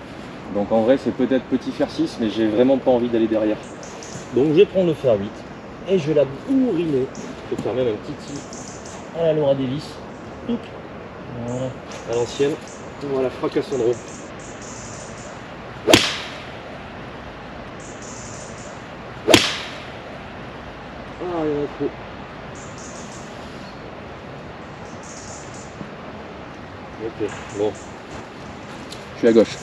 Donc en vrai c'est peut-être petit fer 6, mais j'ai vraiment pas envie d'aller derrière. Donc je vais prendre le fer 8 et je vais la bourriner. Je vais faire même un petit à la Laura Davis. Voilà, à l'ancienne. Voilà, fracasse en draw. Ah, il y en a trop. Ok, bon. Je suis à gauche.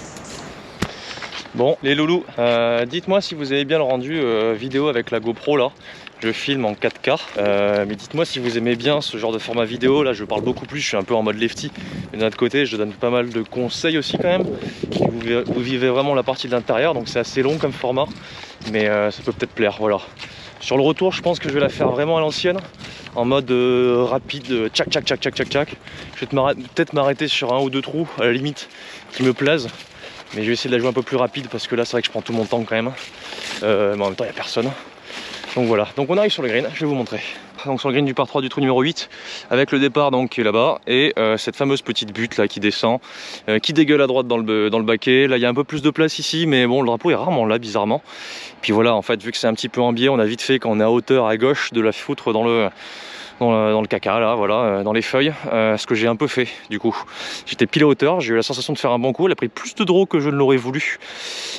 Bon, les loulous, dites-moi si vous avez bien le rendu vidéo avec la GoPro là. Je filme en 4K, mais dites-moi si vous aimez bien ce genre de format vidéo. Là je parle beaucoup plus, je suis un peu en mode lefty, mais d'un autre côté je donne pas mal de conseils aussi quand même. Vous vivez vraiment la partie de l'intérieur, donc c'est assez long comme format, mais ça peut peut-être plaire, voilà. Sur le retour je pense que je vais la faire vraiment à l'ancienne, en mode rapide, tchac tchac tchac tchac tchac tchac. Je vais peut-être m'arrêter sur un ou deux trous à la limite qui me plaisent. Mais je vais essayer de la jouer un peu plus rapide parce que là c'est vrai que je prends tout mon temps quand même. Mais en même temps il n'y a personne. Donc voilà, donc on arrive sur le green, je vais vous montrer. Donc sur le green du par 3 du trou numéro 8, avec le départ donc qui est là-bas, et cette fameuse petite butte là qui descend, qui dégueule à droite dans le baquet. Là il y a un peu plus de place ici, mais bon le drapeau est rarement là bizarrement. Puis voilà, en fait vu que c'est un petit peu en biais, on a vite fait quand on est à hauteur à gauche de la foutre dans le caca là, voilà, dans les feuilles, ce que j'ai un peu fait du coup. J'étais pile à hauteur, j'ai eu la sensation de faire un bon coup, elle a pris plus de draw que je ne l'aurais voulu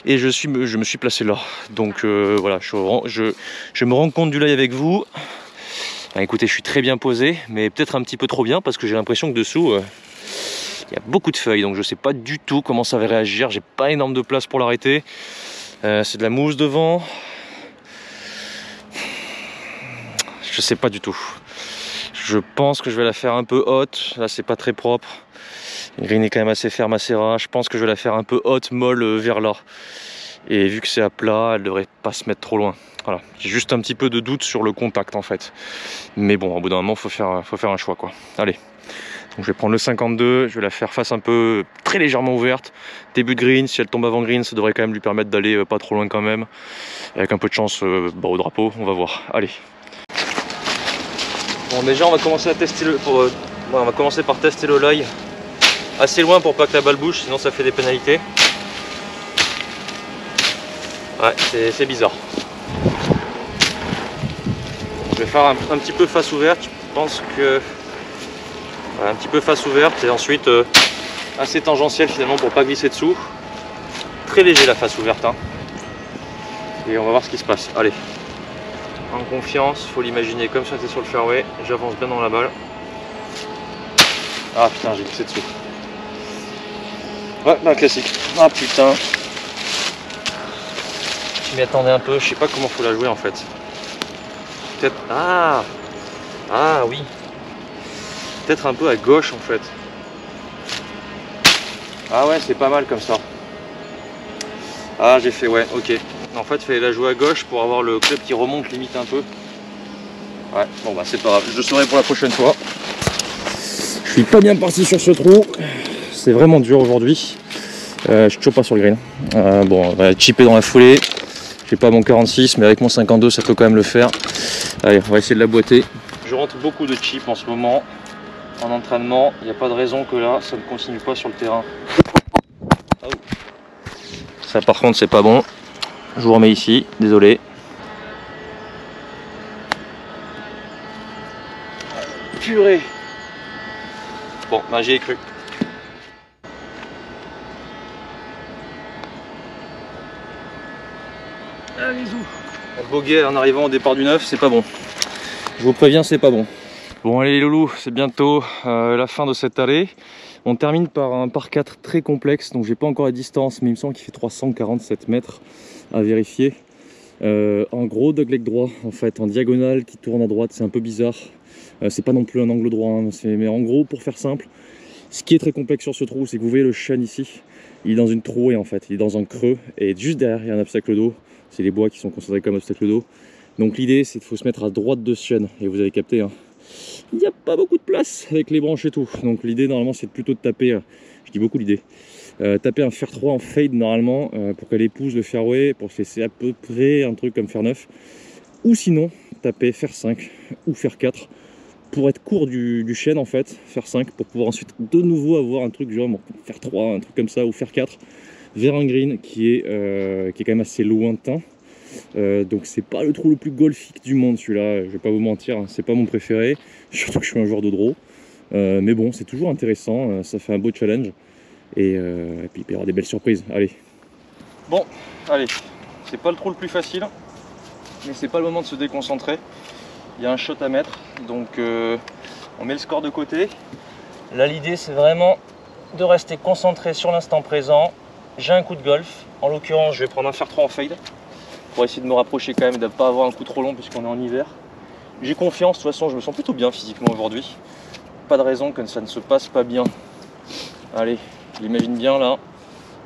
et je me suis placé là. Donc voilà, je me rends compte du live avec vous. Ben, écoutez, je suis très bien posé, mais peut-être un petit peu trop bien parce que j'ai l'impression que dessous il y a beaucoup de feuilles, donc je sais pas du tout comment ça va réagir. J'ai pas énorme de place pour l'arrêter. C'est de la mousse devant. Je sais pas du tout. Je pense que je vais la faire un peu haute. Là, c'est pas très propre. Le green est quand même assez ferme, assez ras. Je pense que je vais la faire un peu haute, molle vers là. Et vu que c'est à plat, elle devrait pas se mettre trop loin. Voilà. J'ai juste un petit peu de doute sur le contact en fait. Mais bon, au bout d'un moment, faut faire un choix quoi. Allez. Donc je vais prendre le 52. Je vais la faire face un peu très légèrement ouverte. Début de green. Si elle tombe avant green, ça devrait quand même lui permettre d'aller pas trop loin quand même. Et avec un peu de chance au drapeau, on va voir. Allez. Bon, déjà on va commencer à tester on va commencer par tester le lie assez loin pour pas que la balle bouge, sinon ça fait des pénalités. Ouais, c'est bizarre. Je vais faire un petit peu face ouverte. Je pense que un petit peu face ouverte et ensuite assez tangentielle finalement pour pas glisser dessous. Très léger la face ouverte hein. Et on va voir ce qui se passe. Allez. En confiance, faut l'imaginer comme ça, c'est sur le fairway, j'avance bien dans la balle. Ah putain, j'ai glissé dessous. Ouais, bah classique. Ah putain. Je m'y attendais un peu, je sais pas comment faut la jouer en fait. Peut-être. Ah oui. Peut-être un peu à gauche en fait. Ah ouais, c'est pas mal comme ça. Ah j'ai fait, ouais, ok. En fait, il fallait la jouer à gauche pour avoir le club qui remonte limite un peu. Ouais, bon bah c'est pas grave, je le saurai pour la prochaine fois. Je suis pas bien parti sur ce trou. C'est vraiment dur aujourd'hui. Je suis toujours pas sur le green. Bon, on va chipper dans la foulée. J'ai pas mon 46, mais avec mon 52, ça peut quand même le faire. Allez, on va essayer de la boiter. Je rentre beaucoup de chips en ce moment. En entraînement, il n'y a pas de raison que là, ça ne continue pas sur le terrain. Oh. Ça par contre, c'est pas bon. Je vous remets ici, désolé. Purée. Bon, bah j'y ai cru. Allez-y. Le bogey en arrivant au départ du 9, c'est pas bon. Je vous préviens, c'est pas bon. Bon allez les loulous, c'est bientôt la fin de cette allée. On termine par un par 4 très complexe, donc j'ai pas encore la distance, mais il me semble qu'il fait 347 mètres à vérifier. En gros dogleg droit en fait, en diagonale qui tourne à droite, c'est un peu bizarre. C'est pas non plus un angle droit, hein, mais en gros pour faire simple, ce qui est très complexe sur ce trou, c'est que vous voyez le chêne ici, il est dans une trouée en fait, il est dans un creux, et juste derrière il y a un obstacle d'eau, c'est les bois qui sont considérés comme obstacle d'eau. Donc l'idée c'est qu'il faut se mettre à droite de ce chêne, et vous avez capté, hein, il n'y a pas beaucoup de place avec les branches et tout. Donc l'idée normalement c'est plutôt de taper, je dis beaucoup l'idée, taper un fer 3 en fade normalement pour qu'elle épouse le fairway, pour laisser à peu près un truc comme fer 9. Ou sinon taper fer 5 ou fer 4 pour être court du chêne en fait, fer 5 pour pouvoir ensuite de nouveau avoir un truc genre fer 3, un truc comme ça, ou fer 4 vers un green qui est quand même assez lointain. Donc c'est pas le trou le plus golfique du monde celui-là, je vais pas vous mentir, hein, c'est pas mon préféré, surtout que je suis un joueur de draw. Mais bon, c'est toujours intéressant, ça fait un beau challenge. Et puis il peut y avoir des belles surprises. Allez. Bon, allez, c'est pas le trou le plus facile, mais c'est pas le moment de se déconcentrer. Il y a un shot à mettre, donc on met le score de côté. Là l'idée c'est vraiment de rester concentré sur l'instant présent. J'ai un coup de golf, en l'occurrence je vais prendre un fer 3 en fade pour essayer de me rapprocher quand même, de ne pas avoir un coup trop long puisqu'on est en hiver. J'ai confiance, de toute façon je me sens plutôt bien physiquement aujourd'hui. Pas de raison que ça ne se passe pas bien. Allez, je l'imagine bien là,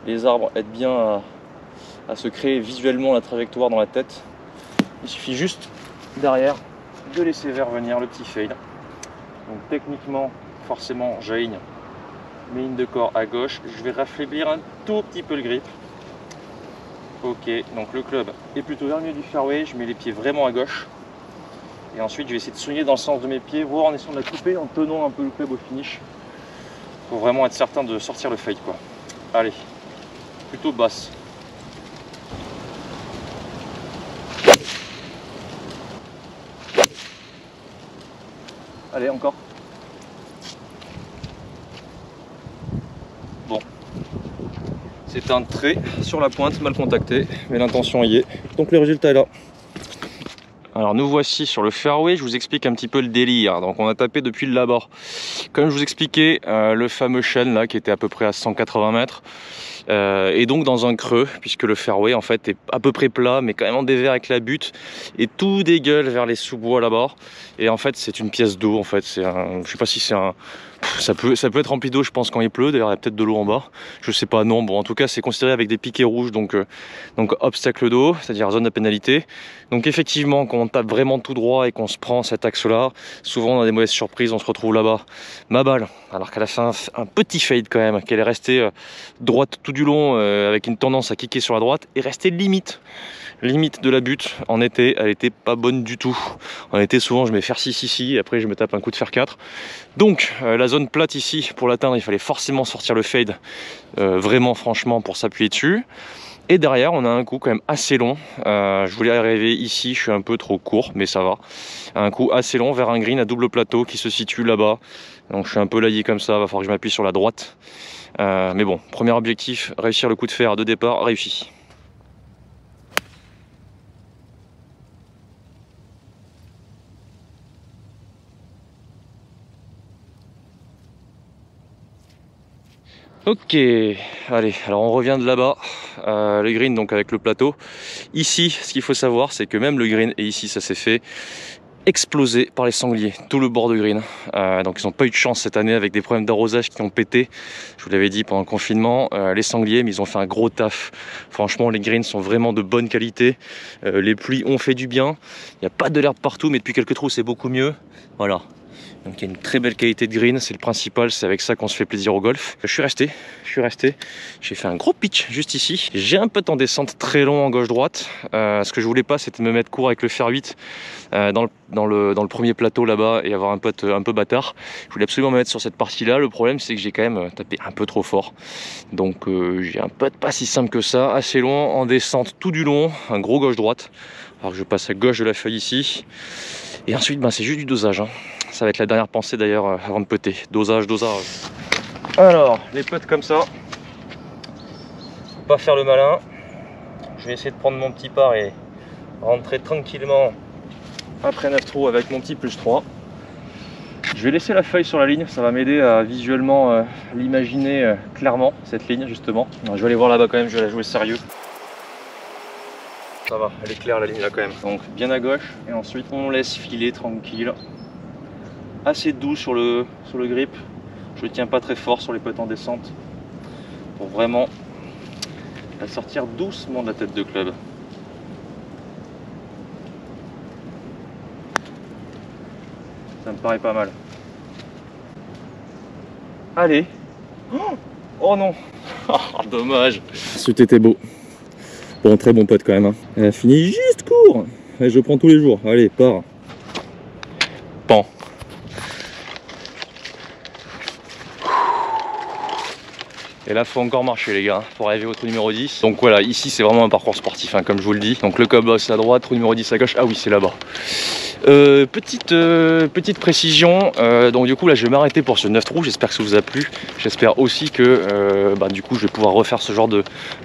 les arbres aident bien à se créer visuellement la trajectoire dans la tête. Il suffit juste derrière de laisser vers venir le petit fade. Donc techniquement, forcément, j'aligne Mes lignes de corps à gauche. Je vais raffaiblir un tout petit peu le grip. Ok, donc le club est plutôt vers le milieu du fairway. Je mets les pieds vraiment à gauche. Et ensuite, je vais essayer de soigner dans le sens de mes pieds, voire en essayant de la couper, en tenant un peu le club au finish. Pour vraiment être certain de sortir le fade, quoi. Allez, plutôt basse. Allez, encore. Bon. C'est un trait sur la pointe, mal contacté, mais l'intention y est. Donc le résultat est là. Alors nous voici sur le fairway, je vous explique un petit peu le délire. Donc on a tapé depuis le là-bas. Comme je vous expliquais, le fameux chêne là qui était à peu près à 180 mètres. Et donc dans un creux, puisque le fairway en fait est à peu près plat, mais quand même en dévers avec la butte, et tout dégueule vers les sous-bois là-bas. Et en fait c'est une pièce d'eau en fait, c'est un, je sais pas si c'est un, ça peut être rempli d'eau je pense quand il pleut, d'ailleurs il y a peut-être de l'eau en bas, je sais pas, non, bon en tout cas c'est considéré avec des piquets rouges, donc obstacle d'eau, c'est-à-dire zone de pénalité. Donc effectivement quand on tape vraiment tout droit et qu'on se prend cet axe là, souvent on a des mauvaises surprises, on se retrouve là-bas. Ma balle, alors qu'elle a fait un petit fade quand même, qu'elle est restée droite tout du long avec une tendance à kicker sur la droite, et restée limite de la butte. En été elle était pas bonne du tout. En été souvent je mets fer 6 ici et après je me tape un coup de fer 4. Donc la zone plate ici, pour l'atteindre il fallait forcément sortir le fade vraiment franchement pour s'appuyer dessus. Et derrière on a un coup quand même assez long, je voulais arriver ici, je suis un peu trop court mais ça va. Un coup assez long vers un green à double plateau qui se situe là-bas. Donc je suis un peu laillé comme ça, va falloir que je m'appuie sur la droite. Mais bon, premier objectif, réussir le coup de fer de départ, réussi. Ok, allez, alors on revient de là-bas, le green donc avec le plateau. Ici, ce qu'il faut savoir, c'est que même le green, et ici ça s'est fait exploser par les sangliers, tout le bord de green. Donc ils n'ont pas eu de chance cette année avec des problèmes d'arrosage qui ont pété. Je vous l'avais dit pendant le confinement, les sangliers, mais ils ont fait un gros taf. Franchement, les greens sont vraiment de bonne qualité. Les pluies ont fait du bien. Il n'y a pas de l'herbe partout, mais depuis quelques trous, c'est beaucoup mieux. Voilà. Donc il y a une très belle qualité de green, c'est le principal, c'est avec ça qu'on se fait plaisir au golf. Je suis resté, j'ai fait un gros pitch juste ici. J'ai un putt en descente très long en gauche-droite. Ce que je voulais pas, c'était me mettre court avec le fer 8 dans le premier plateau là-bas et avoir un putt un peu bâtard. Je voulais absolument me mettre sur cette partie-là. Le problème, c'est que j'ai quand même tapé un peu trop fort. Donc j'ai un putt pas si simple que ça, assez long, en descente tout du long, un gros gauche-droite. Alors que je passe à gauche de la feuille ici. Et ensuite, c'est juste du dosage, hein. Ça va être la dernière pensée d'ailleurs avant de putter. Dosage. Alors, les putts comme ça, faut pas faire le malin. Je vais essayer de prendre mon petit par et rentrer tranquillement après 9 trous avec mon petit +3. Je vais laisser la feuille sur la ligne, ça va m'aider à visuellement l'imaginer clairement, cette ligne justement. Alors, je vais aller voir là-bas quand même, je vais la jouer sérieux. Ça va, elle est claire la ligne là quand même. Donc bien à gauche et ensuite on laisse filer tranquille. Assez doux sur le grip. Je ne tiens pas très fort sur les putts en descente pour vraiment la sortir doucement de la tête de club. Ça me paraît pas mal. Allez. Oh non. Dommage. C'était beau. Bon, très bon putt quand même. Hein. Elle a fini juste court. Et je prends tous les jours. Allez, pars. Pan. Et là, faut encore marcher les gars, pour arriver au trou numéro 10. Donc voilà, ici c'est vraiment un parcours sportif, hein, comme je vous le dis. Donc le clubhouse à droite, trou numéro 10 à gauche. Ah oui, c'est là-bas. Petite précision, donc du coup là je vais m'arrêter pour ce 9 trous, j'espère que ça vous a plu. J'espère aussi que du coup je vais pouvoir refaire ce genre de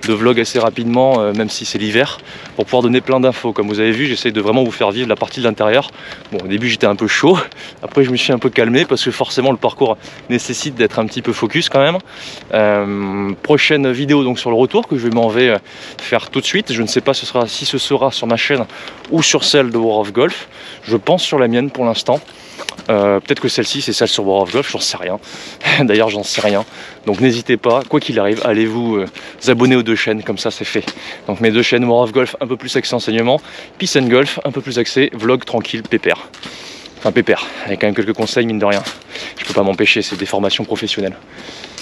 vlog assez rapidement, même si c'est l'hiver, pour pouvoir donner plein d'infos. Comme vous avez vu, j'essaie de vraiment vous faire vivre la partie de l'intérieur. Bon, au début j'étais un peu chaud, après je me suis un peu calmé parce que forcément le parcours nécessite d'être un petit peu focus quand même. Prochaine vidéo donc sur le retour que je vais faire tout de suite. Je ne sais pas si ce sera sur ma chaîne ou sur celle de War of Golf. Je pense sur la mienne pour l'instant. Peut-être que celle-ci c'est celle sur War of Golf, j'en sais rien. D'ailleurs j'en sais rien. Donc n'hésitez pas, quoi qu'il arrive, allez vous abonner aux deux chaînes, comme ça c'est fait. Donc mes deux chaînes, War of Golf un peu plus axé enseignement, Peace and Golf un peu plus axé vlog tranquille, pépère. Enfin pépère, avec quand même quelques conseils mine de rien. Je peux pas m'empêcher, c'est des formations professionnelles.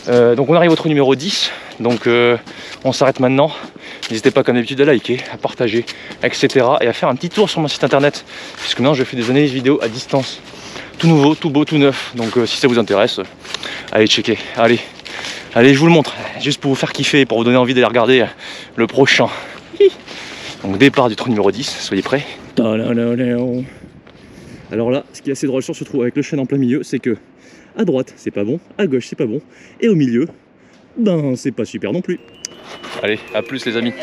Donc on arrive au trou numéro 10, donc on s'arrête maintenant. N'hésitez pas comme d'habitude à liker, à partager, etc. Et à faire un petit tour sur mon site internet, puisque maintenant je fais des analyses vidéo à distance. Tout nouveau, tout beau, tout neuf. Donc si ça vous intéresse, allez checker. Allez, je vous le montre, juste pour vous faire kiffer, pour vous donner envie d'aller regarder le prochain. Donc départ du trou numéro 10, soyez prêts. Alors là, ce qui est assez drôle sur ce trou avec le chêne en plein milieu, c'est que à droite c'est pas bon, à gauche c'est pas bon, et au milieu, ben c'est pas super non plus. Allez, à plus les amis.